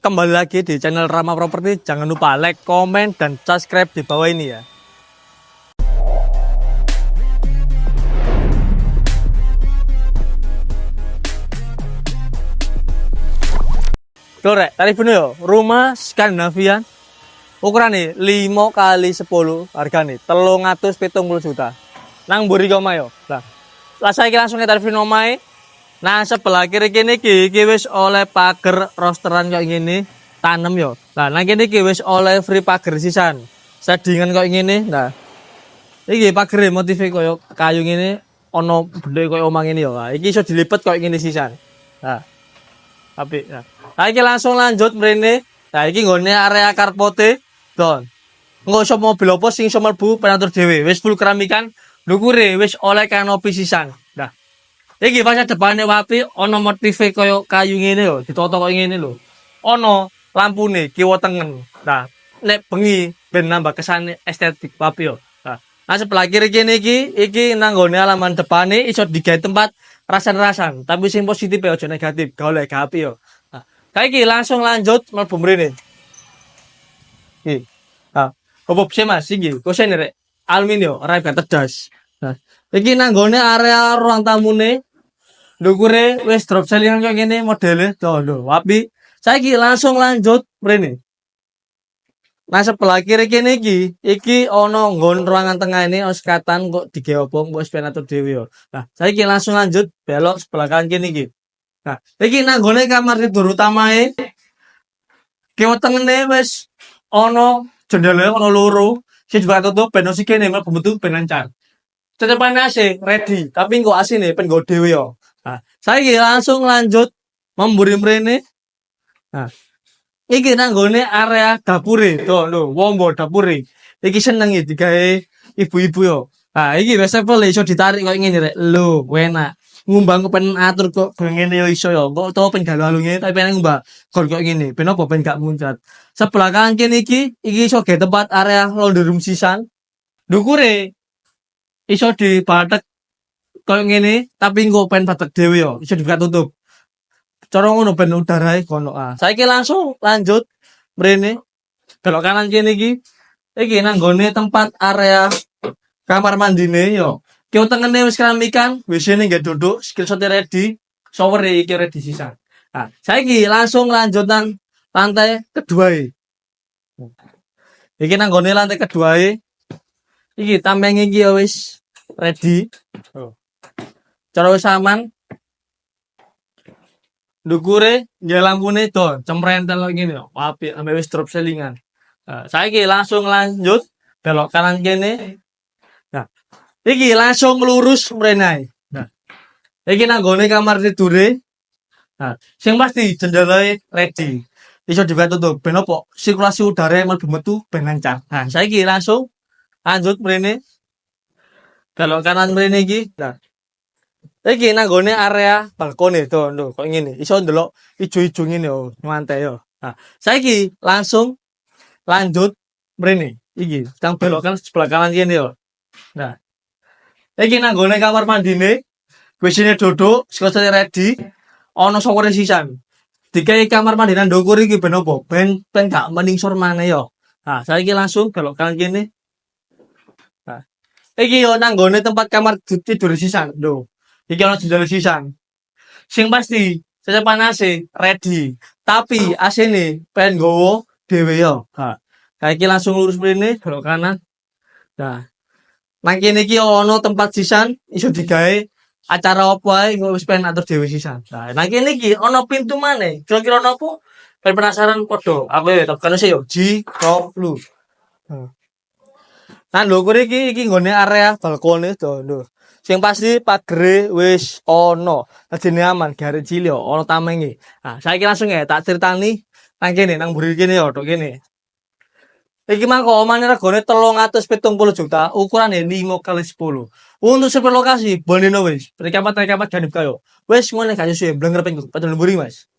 Kembali lagi di channel Rama Properti. Jangan lupa like, komen, dan subscribe di bawah ini ya. Lorek, tarif ini yo, rumah Skandinavian. Ukuran nih 5 kali 10, harga nih 370 juta. Nang mburi koma yo. Lah saya langsung ke tarif nomai. Nah, sebelah kiri kini iki wis oleh pagar rosteran kayak gini, tanem yo. Nah, nang kene iki wis oleh free pagar sisan. Sedingan kayak gini. Nah, iki pagar motif koyo kayu gini, ono benda koyo omang ini yo. Nah, iki iso dilipet kayak gini sisan. Nah, tapi nah. Nah, iki langsung lanjut mrene. Nah, iki nggone area karpote. Don. Engko iso mobil opo sing iso mlebu penatur dhewe. Wis full keramikan, ndukure wis oleh kanopi sisan. Nah, iki pas depane wapi ono motif koyo kayu ngene yo, ditoto koyo ngene lho. Ono lampune kiwa tengen. Nah, nek bengi ben nambah kesan estetik wapi yo. Nah, sebelah kiri kene iki nang nggone halaman depane iso digawe tempat rasan-rasan, tapi sing positif ya aja negatif, golek gapi yo. Nah, kayak langsung lanjut mlebu mrene. Iki. Nah, opo sih Mas iki? Kosen rek aluminium ora tedas. Nah, iki nang nggone area ruang tamune ndukure wis drop ceiling kaya ngene modele to lho. Wapi saiki langsung lanjut mrene. Nah, sebelah kiri kene iki ono nggon ruangan tengah ini sekatan kok digawe opo mbok penatur dhewe yo. Nah, saiki langsung lanjut belok sebelah kanan kene iki. Nah, iki nang nggone kamar tidur utamae. Kiwa tengene wis ono jendela ono loro, sing juga tutup ben osi kene mlebu metu ben lancar. Tetepane AC ready, tapi kok AC ne pen nggo dhewe yo. Nah, saiki langsung lanjut memburi mrene. Nah, iki nang nggone area dapure, to lho, wombo dapure. Iki seneng iki digawe ibu-ibu yo. Nah, iki wastafel iso ditarik koyo ngene rek. Lho, enak. Ngumbang pen atur kok ngene yo iso yo. Kok to pen galu ngene tapi pengen ngumbah kon kok ngene. Ben opo ben gak muncrat. Sebelah kanan kene iki iso ge tempat area laundry room sisan. Ndukure iso dibatek koyo ngene tapi engko pen batek dhewe yo. Iso dibuka tutup. Cara ngono ben udarae kono. Saiki langsung lanjut mrene. Belok kanan kene iki nang nggone tempat area kamar mandine yo. Ki tengene wis keramikan, WC-ne nggih duduk, screenshot ready, shower iki ready sisan. Nah, saiki langsung lanjut nang lantai kedua iki nang nggone lantai kedua iki tameng iki ya wis ready. Cara wis aman. Ndukure nggih lampune to, cemrentel ngene yo. Apik ambe wis drop ceilingan. Saiki langsung lanjut belok kanan kene. Nah, iki langsung lurus mrene. Nah, iki nang nggone kamar tidure. Nah, sing pasti jendelae ready. Iso dibuka tutup ben opo? Sirkulasi udara mlebu metu ben lancar. Nah, saiki langsung lanjut mrene. Belok kanan mrene iki. Nah, iki nang nggone area balkone to lho, kok ngene. Iso ndelok ijo-ijo ngene yo, nyantai yo. Nah, saiki langsung lanjut mrene. Iki tang belok kan sebelah kanan kene yo. Nah, iki nang nggone kamar mandine, WC-ne duduk, screenshot ready, ono shower sisan. Digawe kamar mandi nang ndukur iki ben opo? Ben gak meningsor maneh yo. Nah, saiki langsung belok kanan kene. Nah, iki yo nang nggone tempat kamar tidur sisan lho. Iki ono jendela sisan. Sing pasti sesepan AC ready, tapi AC-ne pengen nggowo dhewe yo. Nah, saiki langsung lurus mrene belok kanan. Nah, nang kene iki ono tempat sisan iso digawe acara opo ae engko wis pengen atur dhewe sisan. Nah, nang kene iki ono pintu maneh. Kira-kira nopo? Ben penasaran padha. Aku ya tekan sih yo G-Lu. Nah, lho kene iki nggone area balkone to lho. Sing pasti pagere wis ono. Dadi aman, gare cilik ono tamenge. Nah, saiki langsung ya tak critani nang kene nang mburi kene yo tok kene. Iki mangko omane regane 370 juta, ukurane 5 kali 10. Untuk super lokasi, boneno wis. Rekamat ganip kayo. Wis ngene gak sesuai blenger ping 4 mburi, Mas.